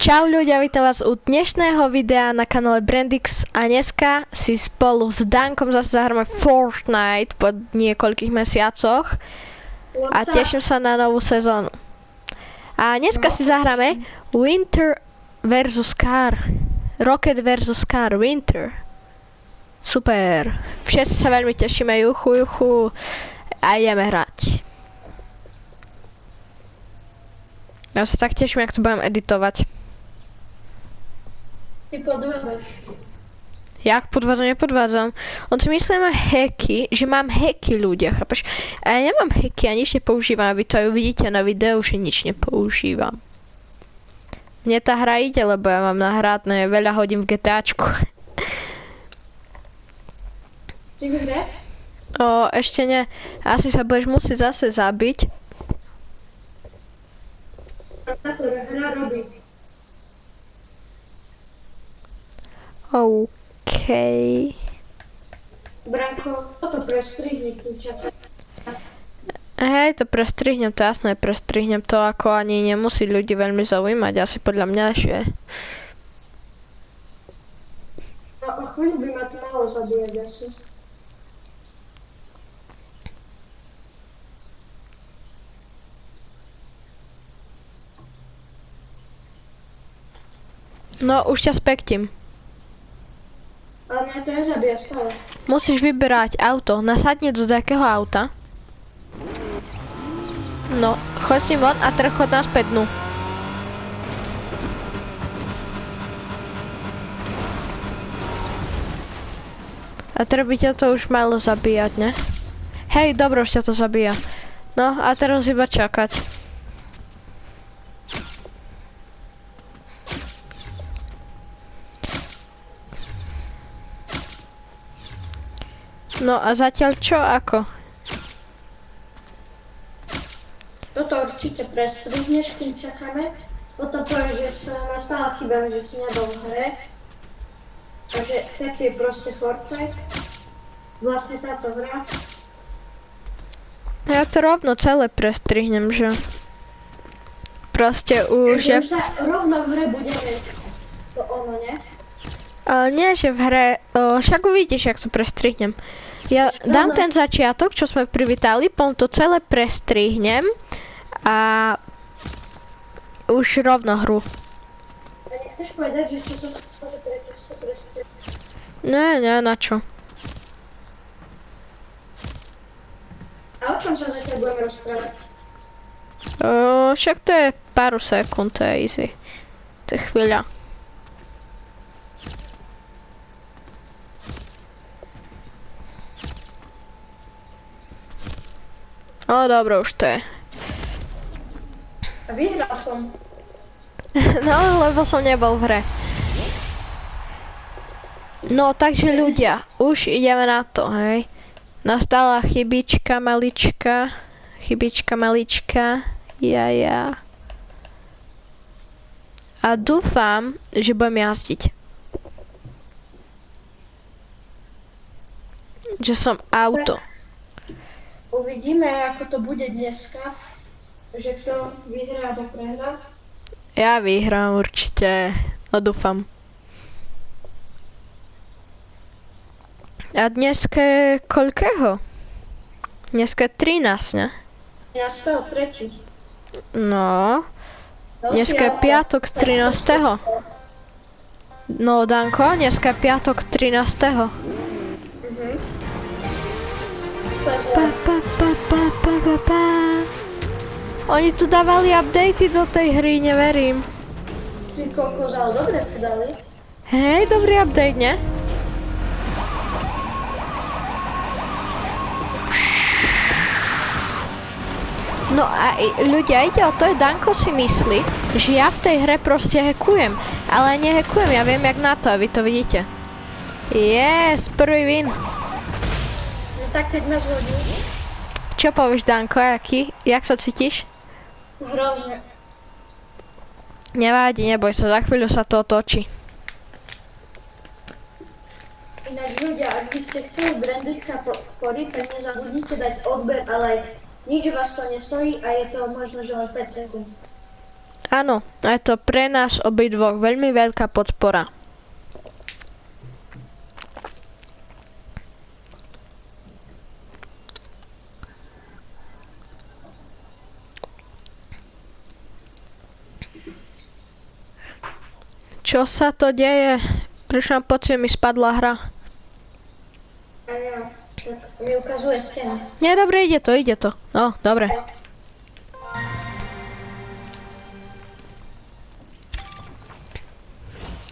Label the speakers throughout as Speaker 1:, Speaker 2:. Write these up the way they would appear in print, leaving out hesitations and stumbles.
Speaker 1: Čau ľudia, vítam vás u dnešného videa na kanále Brandix a dneska si spolu s Dankom zase zahráme Fortnite po niekoľkých mesiacoch a teším sa na novú sezónu. A dneska si zahráme Winter vs Car, Rocket vs Car, Winter. Super, všetci sa veľmi tešíme, juchu a ideme hrať. Ja sa tak teším, jak to budem editovať.
Speaker 2: Ty podvádzaš.
Speaker 1: Jak podvádzam, nepodvádzam. On si myslí, že mám hacky ľudia, chápeš? A ja nemám hacky a nič nepoužívam, a vy to aj uvidíte na videu, že nič nepoužívam. Mne tá hra ide, lebo ja mám nahrávané veľa hodín v GTAčku.
Speaker 2: Si v hre?
Speaker 1: Ešte nie. Asi sa budeš musieť zase zabiť.
Speaker 2: Hra robí.
Speaker 1: OK.
Speaker 2: Branko, toto prestrihni kľúča.
Speaker 1: Hej, to prestrihnem, to jasné, prestrihnem to, ako ani nemusí ľudí veľmi zaujímať, asi podľa mňa, že...
Speaker 2: No, o chvíľu by ma to malo zabíjať asi.
Speaker 1: No, už ťa spektím.
Speaker 2: Ale mňa to nezabíja stále.
Speaker 1: Musíš vyberať auto, nasadni do takého auta. No, choď si von a teraz choď naspäť dnu. A teraz by ťa to už malo zabíjať, ne? Hej, dobro, už ťa to zabíja. No, a teraz iba čakať. No a zatiaľ čo, ako?
Speaker 2: Toto určite prestrihneš, kým čakáme. Potom povieš, že sa ma stále chýba, že si nebol v hre. Takže taký je proste Fortnite. Vlastne táto hra.
Speaker 1: Ja to rovno celé prestrihnem, že? Proste už...
Speaker 2: Takže už sa rovno v hre budeme to ono, ne?
Speaker 1: Nie, že v hre... však uvidíš, jak to prestrihnem. Ja dám ten začiatok, čo sme privítali, potom to celé prestrihnem a už rovno hru.
Speaker 2: A nechceš povedať, že čo som môže prečo prestrihnúť?
Speaker 1: Nie, na čo?
Speaker 2: A o čom sa zatiaľ budeme rozprávať?
Speaker 1: Však to je pár sekúnd, to je easy. To je chvíľa. Dobro, už to je.
Speaker 2: A vyhral som.
Speaker 1: No, lebo som nebol v hre. No, takže ľudia, už ideme na to, hej. Nastala chybička malička. Ja. A dúfam, že budem jazdiť. Že som auto.
Speaker 2: Uvidíme, ako to bude dneska. Že kto vyhrá alebo prehrá.
Speaker 1: Ja vyhrám určite. No dúfam. A dneska je koľkého? Dneska je 13, ne?
Speaker 2: 13.3.
Speaker 1: No. Dneska je piatok 13. No, Danko, dneska je piatok 13. Oni tu dávali updaty do tej hry, neverím.
Speaker 2: Ty kokos, ale dobre dali.
Speaker 1: Hej, dobrý update, ne? No a ľudia, ide o to, Danko si myslí, že ja v tej hre proste hackujem. Ale nehackujem, ja viem jak na to a vy to vidíte. Yes, prvý win.
Speaker 2: No tak keď ma zhodí.
Speaker 1: Čo povieš, Danko, aký? Jak sa cítiš?
Speaker 2: Hrozne.
Speaker 1: Nevadí, neboj sa, za chvíľu sa to otočí.
Speaker 2: Ináč ľudia, ak by ste chceli Brandixa podporiť, tak nezabudnite dať odber a like. Nič vás to nestojí a je to možno, že len 5 sekúnd.
Speaker 1: Áno, a je to pre nás obidvoch veľmi veľká podpora. Čo sa to deje? Prečo mám pocit, mi spadla hra?
Speaker 2: A ja, tak mi ukazuje stena.
Speaker 1: Nie, dobre, ide to. No, dobre.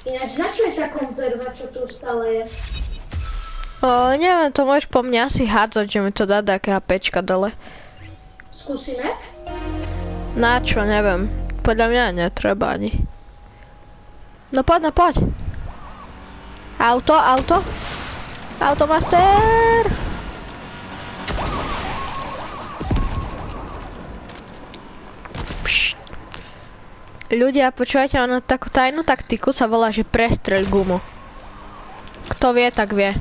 Speaker 2: Ináč, na čo je tá konzerva, čo tu stále je?
Speaker 1: Neviem, to môžeš po mňa asi hádzať, že mi to dá také HPčka dole.
Speaker 2: Skúsime?
Speaker 1: Na čo, neviem. Podľa mňa netreba ani. No poď, no poď. Auto. Automaster. Pšt. Ľudia, počúvajte, mám takú tajnú taktiku, sa volá, že prestreľ gumu. Kto vie, tak vie.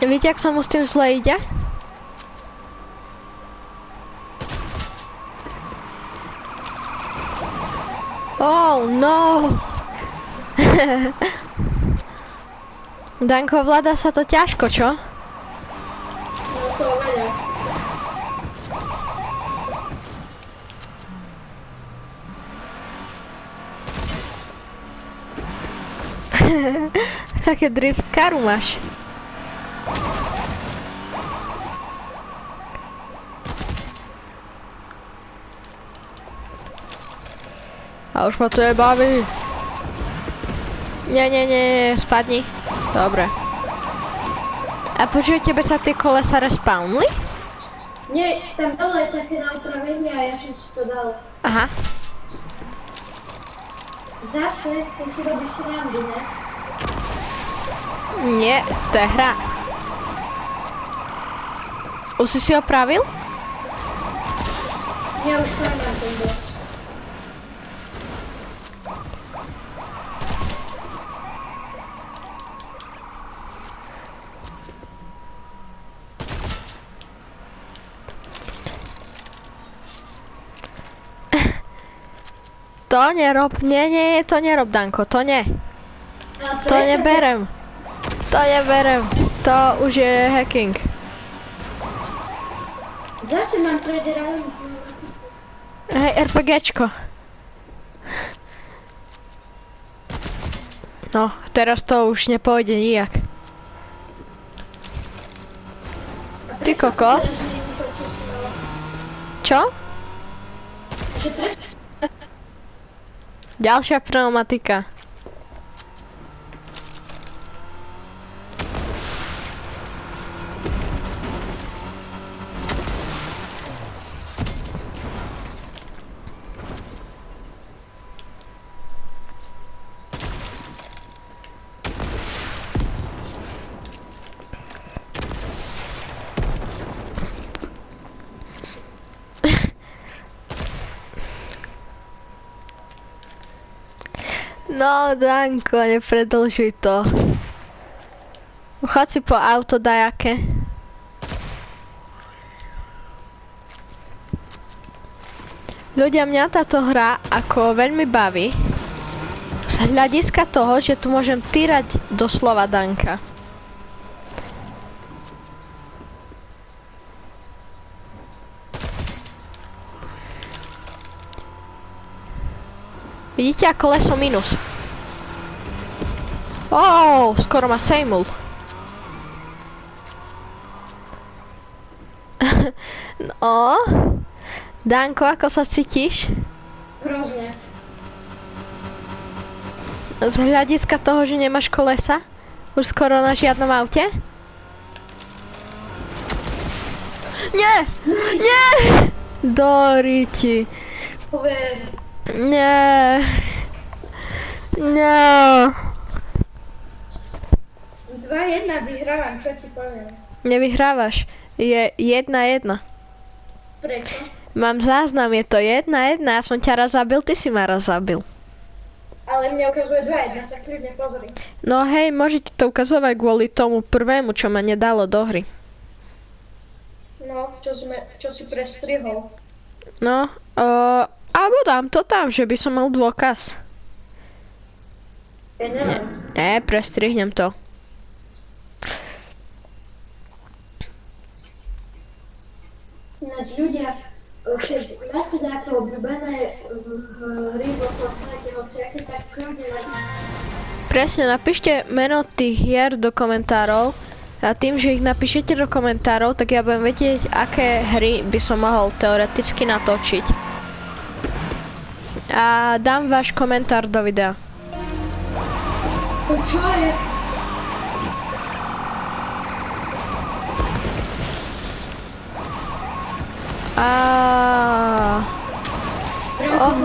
Speaker 1: Víte, jak sa mu s tým zle ide? Oh no! Danko, vláda sa to ťažko, čo?
Speaker 2: No to veľa.
Speaker 1: Také drift karu máš. A už ma to nebaví. Nie, spadni. Dobre. A počuj, tebe sa tie kolesa respawnli?
Speaker 2: Nie, tam dole je také na upravenie a ja som si to dal.
Speaker 1: Aha.
Speaker 2: Zase, tu si robíš srandu, ne?
Speaker 1: Nie, to je hra. Už si opravil?
Speaker 2: Ja už nemám ten box.
Speaker 1: To nerob, nie, to nerob, Danko, to nie.
Speaker 2: A
Speaker 1: To neberem. To už je hacking.
Speaker 2: Zase mám prederaný.
Speaker 1: Hej, RPGčko. No, teraz to už nepôjde nijak. Ty kokos. Čo?
Speaker 2: Že prečo?
Speaker 1: Ďalšia pneumatika. No, Danko, nepredlžuj to. Choď si po auto dajaké. Ľudia, mňa táto hra ako veľmi baví. Z hľadiska toho, že tu môžem týrať doslova Danka. Vidíte, ako leso minus. Skoro ma sejmul. No, Danko, ako sa cítiš?
Speaker 2: Hrozne.
Speaker 1: Z hľadiska toho, že nemáš kolesa? Už skoro na žiadnom aute? Nie! Doriti.
Speaker 2: Poviem.
Speaker 1: Nie.
Speaker 2: 2-1 vyhrávam, čo ti poviem.
Speaker 1: Nevyhrávaš. Je 1-1.
Speaker 2: Prečo?
Speaker 1: Mám záznam, je to 1-1. Ja som ťa raz zabil, ty si ma raz zabil.
Speaker 2: Ale mne ukazuje 2-1, sa kľudne pozri.
Speaker 1: No hej, môžete to ukazovať kvôli tomu prvému, čo ma nedalo do hry.
Speaker 2: No, čo si prestrihol.
Speaker 1: No, alebo dám to tam, že by som mal dôkaz.
Speaker 2: Ja neviem.
Speaker 1: Prestrihnem to.
Speaker 2: Ináč ľudia, keď máte nejaké obľúbené hry vo Fortnite, hociaké, tak kľudne
Speaker 1: Presne, napíšte meno tých hier do komentárov a tým, že ich napíšete do komentárov, tak ja budem vedieť, aké hry by som mohol teoreticky natočiť. A dám váš komentár do videa.
Speaker 2: Čo je?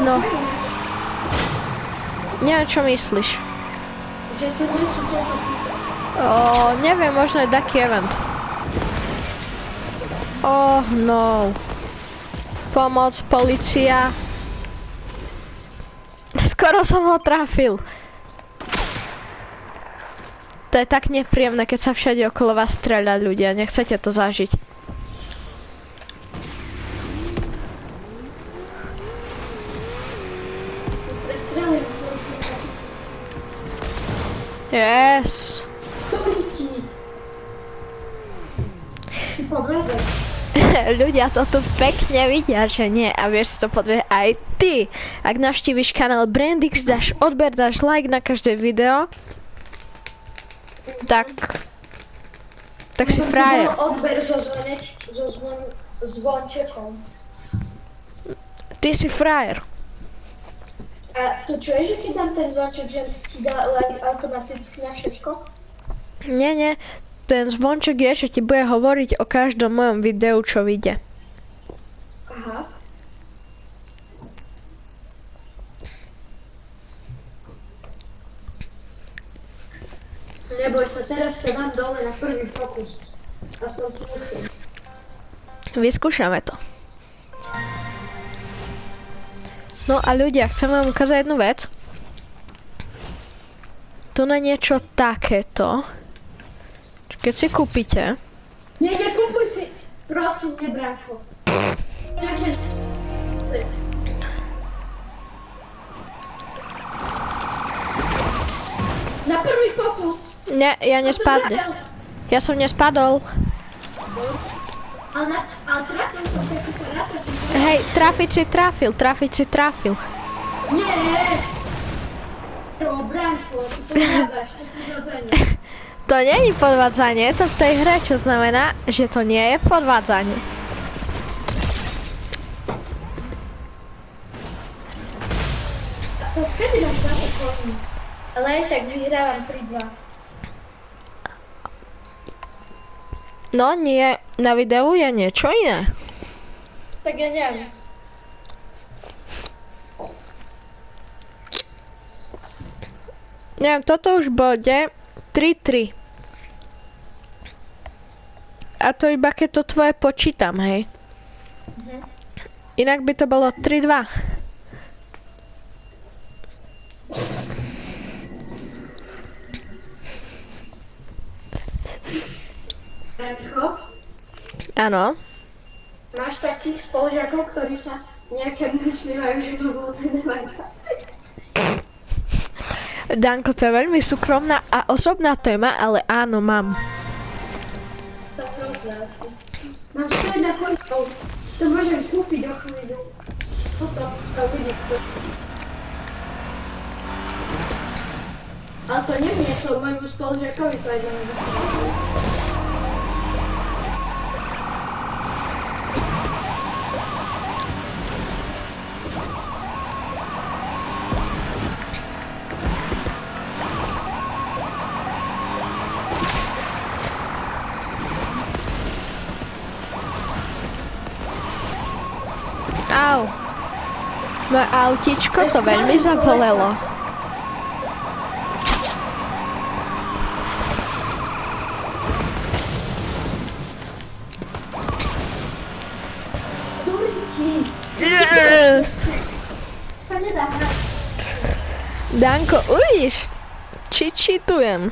Speaker 1: No. Neviem, čo myslíš.
Speaker 2: Že to nie sú tieto...
Speaker 1: Neviem, možno je taký event. No. Pomoc, polícia. Skoro som ho trafil. To je tak nepríjemné, keď sa všade okolo vás streľa ľudia. Nechcete to zažiť.
Speaker 2: Prestrelím.
Speaker 1: Yes.
Speaker 2: Ty povedz.
Speaker 1: Ľudia to tu pekne vidia, že nie. A vieš si to pozrieť aj ty. Ak navštíviš kanál Brandix, dáš odber, dáš like na každé video, tak si frajer.
Speaker 2: Odber so zvončekom.
Speaker 1: Ty si frajer.
Speaker 2: A to čo je, že keď dám ten zvonček, že ti dá like automaticky na všetko?
Speaker 1: Nie. Ten zvonček je, že ti bude hovoriť o každom mojom videu, čo vyjde.
Speaker 2: Aha. Neboj sa, teraz to dám dole na prvý fokus. Aspoň si myslím.
Speaker 1: Vyskúšame to. No a ľudia, chcem vám ukázať jednu vec. Tu na niečo takéto. Keď si kúpite...
Speaker 2: Nie, nekúpuj si, prosím, nebrácho. Takže... Na prvý fokus.
Speaker 1: Nie, ja nespadne. Ja som nespadol.
Speaker 2: Ale trafil som taký paráta, že...
Speaker 1: Hej, trafiť si trafil.
Speaker 2: Nie! Bránko, ty podvádzaš, to je prirodzene.
Speaker 1: To nie je podvádzanie, je to v tej hre, čo znamená, že to nie je podvádzanie.
Speaker 2: To skedy nám zapokojím. Ale aj tak vyhrávam 3-2.
Speaker 1: No nie, na videu je niečo iné.
Speaker 2: Tak ja neviem.
Speaker 1: Neviem, toto už bude 3-3. A to iba keď to tvoje počítam, hej. Inak by to bolo 3-2.
Speaker 2: Janko,
Speaker 1: Áno.
Speaker 2: máš takých spolužiakov, ktorí sa nejakému vysmievajú, že má zlaté nevajca.
Speaker 1: Danko, to je veľmi súkromná a osobná téma, ale áno, mám.
Speaker 2: To hrozné asi. Mám 4 na koľkov, si to môžem kúpiť o chvíľu. Potom to vidí. Ale to nie je to môjmu spolužiakovi sa aj nevysmievajú.
Speaker 1: Au. Moje autíčko to veľmi zabolelo.
Speaker 2: To nedá hrať.
Speaker 1: Danko, uvidíš, či čitujem,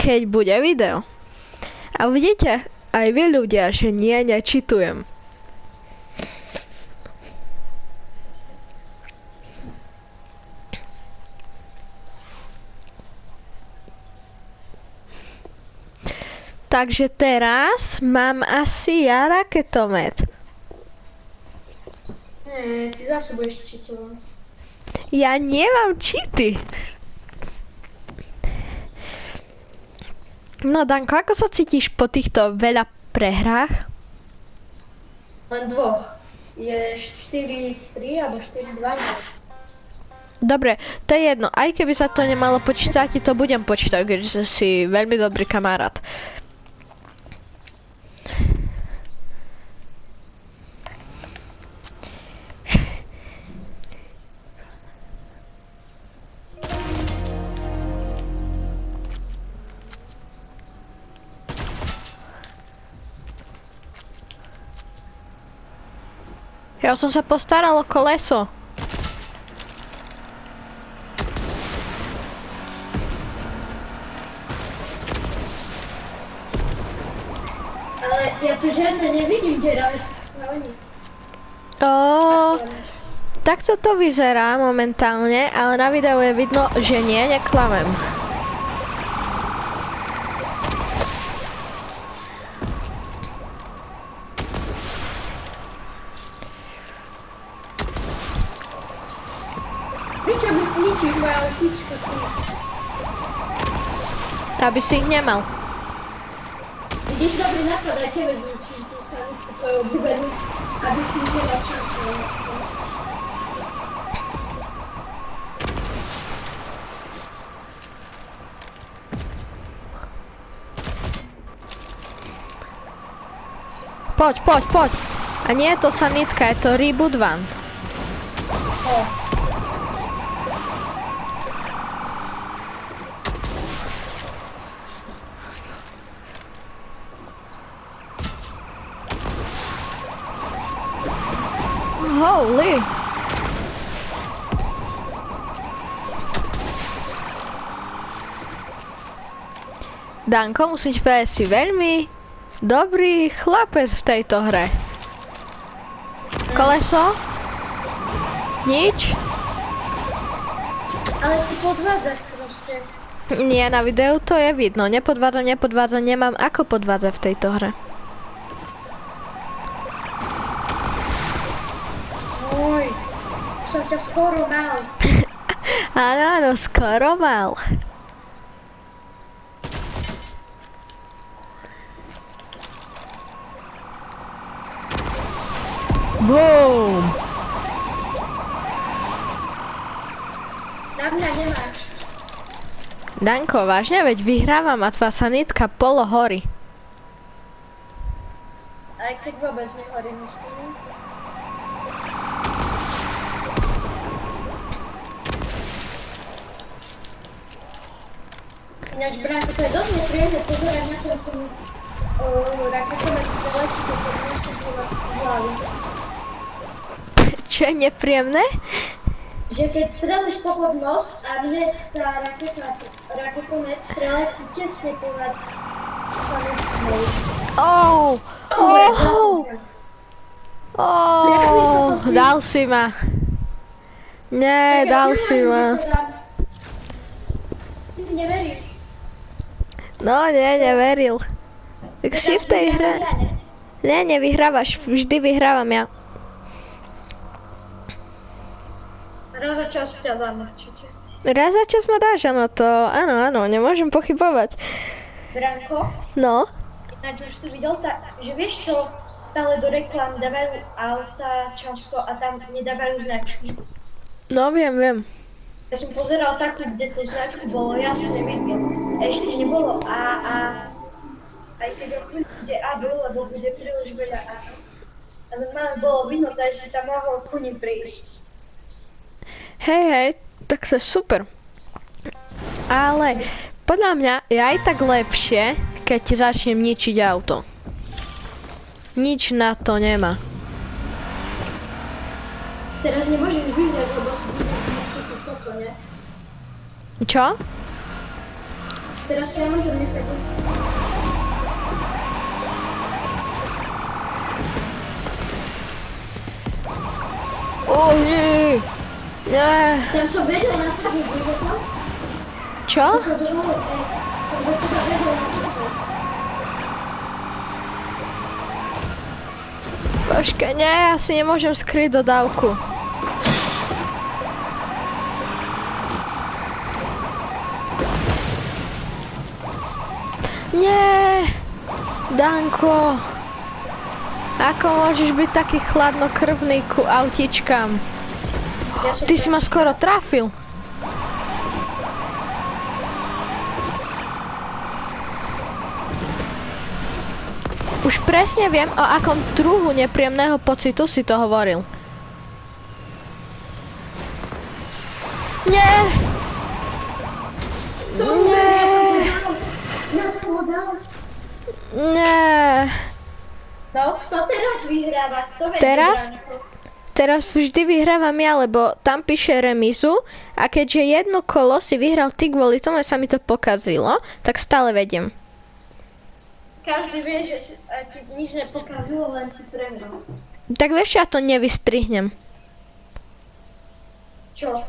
Speaker 1: keď bude video. A uvidíte, Aj vy ľudia, že nie, nečitujem. Takže teraz mám asi ja raketomet.
Speaker 2: Ty zase budeš čitovať.
Speaker 1: Ja nemám cheaty. No Danko, ako sa cítiš po týchto veľa prehrách?
Speaker 2: Len dvoch. Je 4-3 alebo 4-2.
Speaker 1: Dobre, to je jedno. Aj keby sa to nemalo počítať, to budem počítať, keďže si veľmi dobrý kamarát. Ja som sa postaral o koleso.
Speaker 2: Ale ja tu žiadne nevidím, kde dáme sa oni.
Speaker 1: Takto to vyzerá momentálne, ale na videu je vidno, že nie, neklamem.
Speaker 2: Prečo mi ničíš moja letička?
Speaker 1: Aby si ich nemal.
Speaker 2: Vidíš, dobrý nápad, aj tebe zničím tú sanitku tvojou obľúbenú, aby si už nemal čas.
Speaker 1: Poď, poď, poď. A nie je to sanitka, je to reboot van. Holy. Danko, musím ti povedať, si veľmi dobrý chlapec v tejto hre. Koleso? Nič?
Speaker 2: Ale ty podvádzaš proste.
Speaker 1: Nie, na videu to je vidno. Nepodvádzam, nemám ako podvádzať v tejto hre.
Speaker 2: Oj, som ťa skoro mal.
Speaker 1: Áno, skoro mal. Boom!
Speaker 2: Na mňa nemáš.
Speaker 1: Danko, vážne, veď vyhrávam a tvá sanitka polo hory.
Speaker 2: Aj keď vôbec nehorí, myslím. Ináč, Branko, to je dosť nepríjemné pozerať na telefónu raketomet, ktoré letí to pod dnešný hlavy.
Speaker 1: Čo je nepríjemné?
Speaker 2: Že keď strelíš popod most a mne tá raketomet preletí tesne ponad sanitkou.
Speaker 1: Dal si ma. Nie, dal si ma.
Speaker 2: Ty neveríš?
Speaker 1: No, nie, neveril. Tak si v tej hre. Nie, nevyhrávaš, vždy vyhrávam ja.
Speaker 2: Raz za čas ťa dám určite.
Speaker 1: Raz za čas ma dáš, áno, to, áno, nemôžem pochybovať.
Speaker 2: Branko,
Speaker 1: No,
Speaker 2: ináč už si videl, že vieš čo, stále do reklám dávajú auta často a tam nedávajú značky.
Speaker 1: no viem.
Speaker 2: Ja som pozeral takú, kde to značku bolo jasne vidno. Ešte nebolo AA, aj keď bude A bolo, lebo bude príliš veľa A. Ale máme bolo vidno, že si tam mohol ku nim prísť.
Speaker 1: Hej, tak sa super. Ale podľa mňa je aj tak lepšie, keď ti začnem ničiť auto. Nič na to nemá.
Speaker 2: Teraz nemôžeš vyhrať, lebo si toto, ne?
Speaker 1: Čo?
Speaker 2: Teraz ja môžem nechať.
Speaker 1: Nie. Nie.
Speaker 2: Ten co wiedział na sobie, wiecie to?
Speaker 1: Čo?
Speaker 2: Pokazywało, co go chyba wiedział na sobie.
Speaker 1: Počkaj, nie, ja si nemôžem skryť dodávku. Nie, Danko. Ako môžeš byť taký chladnokrvný ku autičkám? Ty si ma skoro trafil. Už presne viem, o akom druhu nepríjemného pocitu si to hovoril. Nie! Nie!
Speaker 2: Ja som ho dal.
Speaker 1: Nie!
Speaker 2: No, kto teraz vyhráva? Kto vedie
Speaker 1: Teraz?
Speaker 2: Branko?
Speaker 1: Teraz vždy vyhrávam ja, lebo tam píše remizu a keďže jedno kolo si vyhral ty kvôli tomu, že sa mi to pokazilo, tak stále vediem.
Speaker 2: Každý vie, že sa ti nič nepokazilo, len si prehral.
Speaker 1: Tak vieš, ja to nevystrihnem.
Speaker 2: Čo?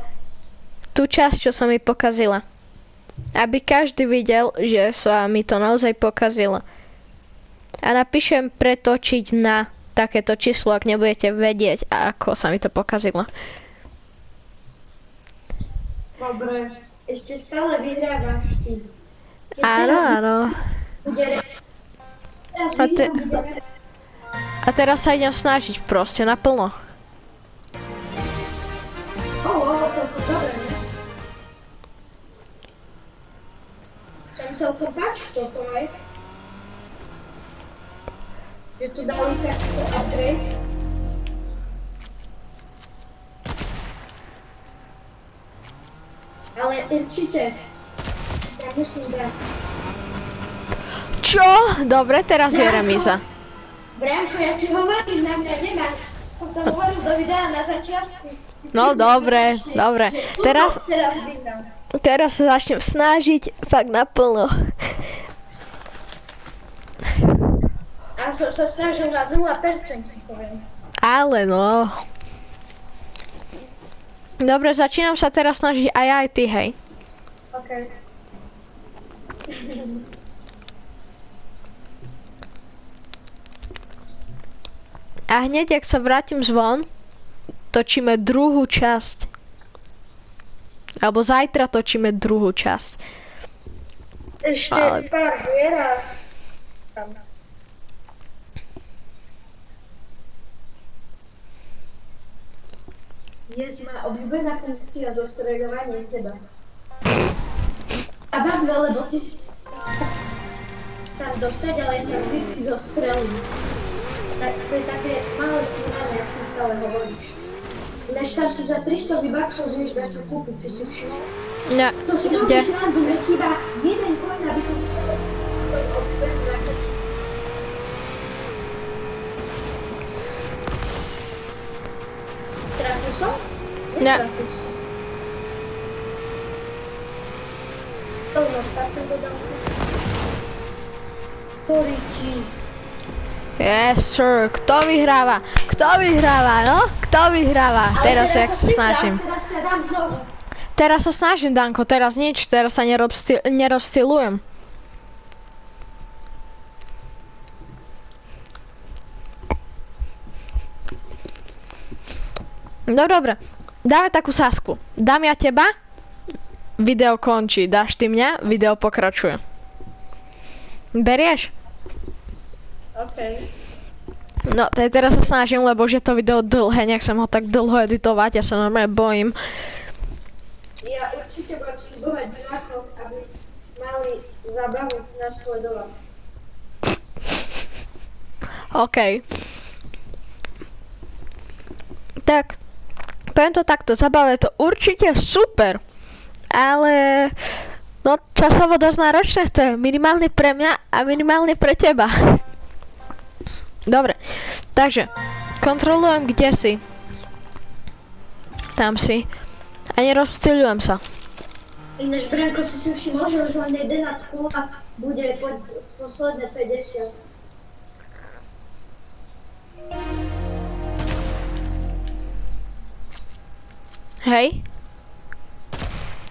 Speaker 1: Tú časť, čo sa mi pokazila. Aby každý videl, že sa mi to naozaj pokazilo. A napíšem pretočiť na takéto číslo, ak nebudete vedieť, ako sa mi to pokazilo.
Speaker 2: Dobre, ešte stále vyhrávaš ty.
Speaker 1: Áno, áno. A teraz sa idem snažiť proste naplno.
Speaker 2: Celkom dobre, ne? Sa mi celkom páči toto, aj? Že tu dali takto upgrade. Ale určite, ja musím brať.
Speaker 1: Čo? Dobre, teraz je remíza.
Speaker 2: Branko, ja ti hovorím, na mňa nemáš. Som to hovoril do videa na začiatku.
Speaker 1: No dobre, dobre.
Speaker 2: Teraz vyhrám.
Speaker 1: Teraz sa začnem snažiť fakt naplno.
Speaker 2: A som sa snažil na 0%, poviem.
Speaker 1: Ale no. Dobre, začínam sa teraz snažiť aj ty, hej.
Speaker 2: OK.
Speaker 1: A hneď, ak sa vrátim zvon, točíme druhú časť. Alebo zajtra točíme druhú časť.
Speaker 2: Ešte pár hier a... Je moja obľúbená funkcia zostreľovanie teba. A bavno, lebo ty si tam dostať, ale ja ťa vždycky zostrelím. Tak to je také malé kúranie, ak ty stále hovoríš. Ináč tam si za 300 baxov zvieš dať čo kúpiť, si si všimol?
Speaker 1: No,
Speaker 2: To si
Speaker 1: kde?
Speaker 2: robíš srandu, mne chýba jeden coin, aby som si to obľúbenú raketu. Trafil som?
Speaker 1: Ne.
Speaker 2: Netrafil som. Rovno štartuj dodávku. Ktorý ti...
Speaker 1: Yes, sir. Kto vyhráva? Kto vyhráva, no? Kto vyhráva? Teraz, jak sa snažím.
Speaker 2: Teraz sa dám znovu.
Speaker 1: Teraz sa snažím, Danko, teraz nič, teraz sa nerozstylujem. No dobre, dáme takú sásku. Dám ja teba, video končí. Dáš ty mňa, video pokračuje. Berieš?
Speaker 2: OK.
Speaker 1: No, teraz sa snažím, lebo už je to video dlhé, nechcem ho tak dlho editovať, ja sa normálne bojím.
Speaker 2: Ja určite budem slibovať divákom, aby mali zábavu nás sledovať.
Speaker 1: OK. Tak, poviem to takto, zabava je to určite super, ale no časovo dosť náročné to je, minimálne pre mňa a minimálne pre teba. Dobre, takže kontrolujem, kde si. Tam si. A nerozptýľujem sa.
Speaker 2: Ináč, Branko, si všimol, že už len 11 kola bude posledné 50.
Speaker 1: Hej?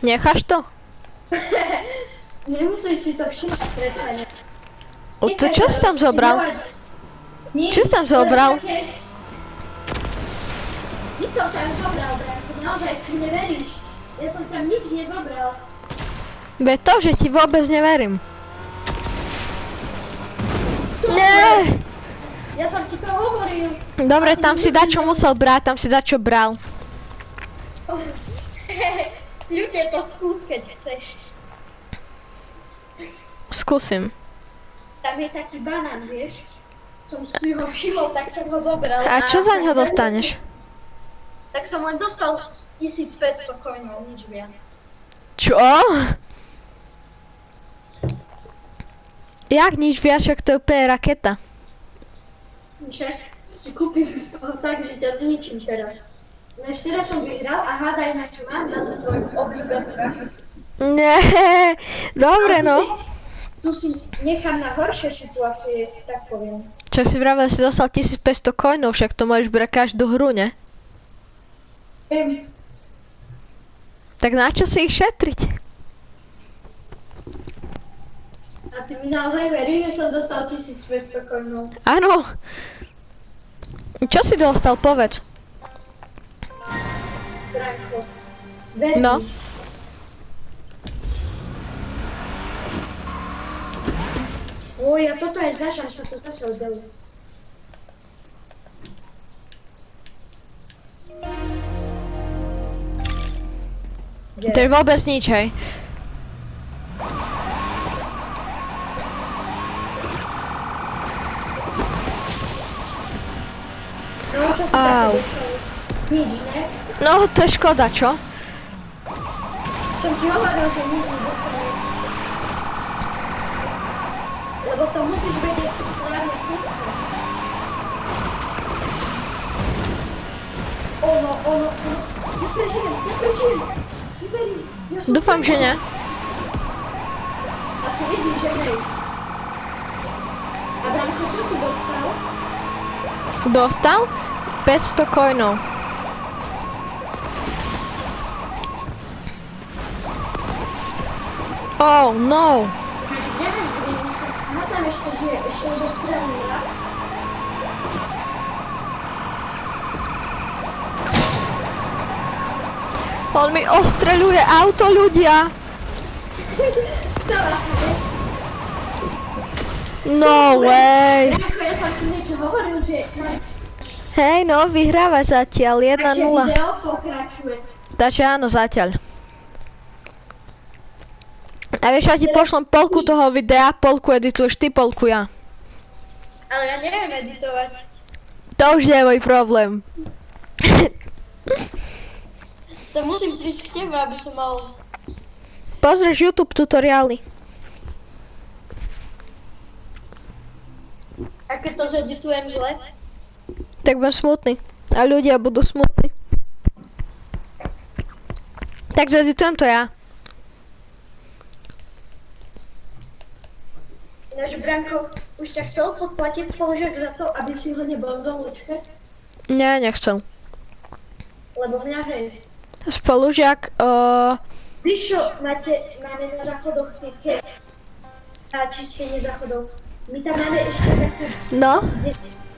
Speaker 1: Necháš to?
Speaker 2: Nemusíš si to všimať, prečo nie.
Speaker 1: To čo si tam zobral? Čo si tam zobral?
Speaker 2: Nič som tam zobral, Branko, naozaj ty neveríš. Ja som tam nič nezobral.
Speaker 1: Veď to, že ti vôbec neverím. Nie!
Speaker 2: Ja som ti to hovoril.
Speaker 1: Dobre, tam si dačo musel brať, tam si dačo bral.
Speaker 2: Ľudia, to skús, keď chceš.
Speaker 1: Skúsim.
Speaker 2: Tam je taký banán, vieš? Som si ho všimol, tak som ho zobral.
Speaker 1: A čo za ňo dostaneš?
Speaker 2: Tak som len dostal 1500 coinov, nič viac.
Speaker 1: Čo? Jak nič viac, ak to je úplne raketa.
Speaker 2: Však si kúpim ho tak, že ťa zničím teraz. Než teraz som vyhral a hádaj na čo mám, na tú tvoju obľúbenú raketu.
Speaker 1: Nie, dobre no.
Speaker 2: Tu si nechám na horšie situácie, tak poviem.
Speaker 1: Čo si vravel, si dostal 1500 coinov, však to môžeš brať každú hru, ne?
Speaker 2: Viem.
Speaker 1: Tak na čo si ich šetriť?
Speaker 2: A ty mi naozaj veríš, že som dostal 1500 coinov?
Speaker 1: Áno. Čo si dostal, povedz.
Speaker 2: Branko, veríš?
Speaker 1: No.
Speaker 2: Ja toto aj znašam, sa to zase oddelí.
Speaker 1: To je vôbec nič, hej.
Speaker 2: No, to si také dostal. Nič, ne?
Speaker 1: No, to je škoda, čo?
Speaker 2: Som ti hovoril, že nič nedostane. Lebo to musíš vedieť správne kúpať. Ono. Neprežijem. Neverím.
Speaker 1: Dúfam, že ne.
Speaker 2: Asi vidíš, že hej. A Branko, čo si dostal?
Speaker 1: Dostal 500 coinov. Oh, no.
Speaker 2: Tam ešte žije, ešte zo správny raz.
Speaker 1: On mi ostreľuje auto, ľudia.
Speaker 2: Chcela som, vieš?
Speaker 1: No way.
Speaker 2: Branko, ja som ti niečo hovoril, že...
Speaker 1: Hej, no, vyhráva zatiaľ 1-0.
Speaker 2: Takže video pokračuje.
Speaker 1: Takže áno, zatiaľ. A vieš, ja ti pošlem polku toho videa, polku edituješ ty, polku ja.
Speaker 2: Ale ja neviem editovať.
Speaker 1: To už nie je môj problém.
Speaker 2: To musím prísť k tebe, aby som mal...
Speaker 1: Pozrieš YouTube tutoriály.
Speaker 2: A keď to zeditujem zle?
Speaker 1: Tak budem smutný. A ľudia budú smutní. Tak zeditujem to ja.
Speaker 2: Ináč, Branko, už ťa chcel podplatiť spolužiak za to, aby si ho nebol v domlučke?
Speaker 1: Nie, nechcel.
Speaker 2: Lebo mňa hej.
Speaker 1: Spolužiak,
Speaker 2: Víš čo, máme na záchodoch tie a čistenie záchodov. My tam máme ešte takú,
Speaker 1: no,
Speaker 2: kde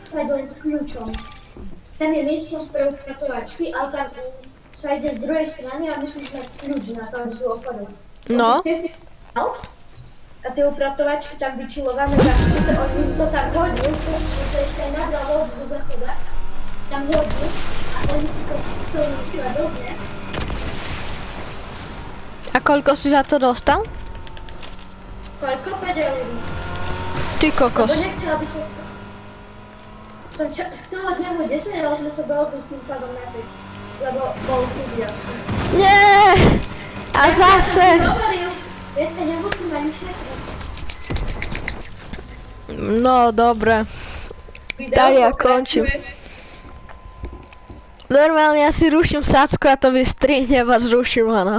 Speaker 2: sa ide len s kľúčom. Tam je miestnosť pre upratovačky, ale tam sa ide z druhej strany a musíš mať kľúč na to, aby sú opadol.
Speaker 1: no.
Speaker 2: A tie upratovačky tam vyčilované záchody, oni to tam hodil, čo to ešte aj nabral vodu do záchoda. Tam hodil a oni si to vyčila dosť,
Speaker 1: A koľko si za to dostal?
Speaker 2: Koľko? 5 eur.
Speaker 1: Ty kokos.
Speaker 2: Lebo nechcel, aby som chcela od neho 10, ale sme sa dohodli tým pádom na 5. Lebo bol chudý asi.
Speaker 1: Nie! A zase!
Speaker 2: Ja som ti hovoril, viete, nemusím ani šetriť.
Speaker 1: No, dobre. Tak ja končím. Normálne ja si ruším sádzku a to vystrihnem a zruším ho, no.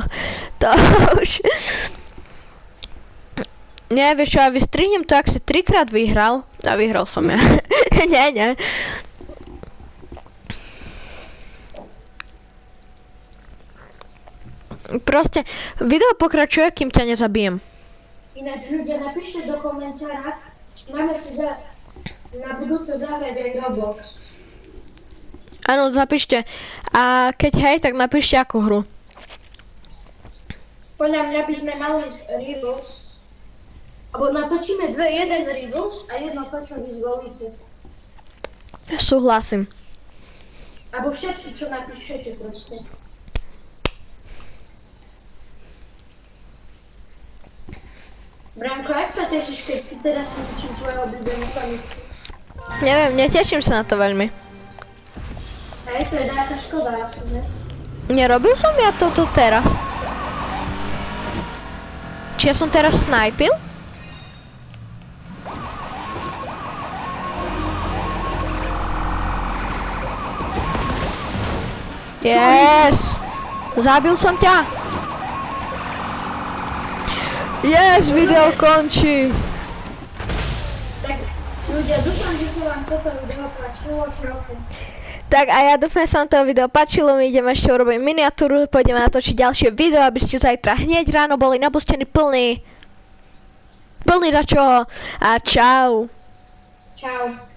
Speaker 1: To už... Nie, vieš čo, ja vystrihnem to, ak si 3-krát vyhral. A vyhral som ja. Nie. Proste, video pokračuje, kým ťa nezabijem.
Speaker 2: Ináč ľudia, napíšte do komentára, či máme si na budúce zahrať aj Roblox.
Speaker 1: Áno, zapíšte. A keď hej, tak napíšte akú hru.
Speaker 2: Podľa mňa by sme mali z Rivals, alebo natočíme jeden Rivals a jedno to, čo vy zvolíte.
Speaker 1: Súhlasím.
Speaker 2: Alebo všetky, čo napíšete proste. Branko, jak sa tešíš, keď ty teraz si zničím tvoje obľúbené sami?
Speaker 1: Neviem, neteším sa na to veľmi.
Speaker 2: Hej, to je dáta škoda asi, ne?
Speaker 1: Nerobil som ja toto teraz. Či ja som teraz snajpil? Yes! Zabil som ťa! Yes, video končí!
Speaker 2: Tak, ľudia, dúfam, že sa vám toto video páčilo, trochu.
Speaker 1: Tak a ja dúfam, že sa vám to video páčilo, my ideme ešte urobiť miniatúru, pôjdeme natočiť ďalšie video, aby ste zajtra hneď ráno boli nabustení plný dačoho a čau.
Speaker 2: Čau.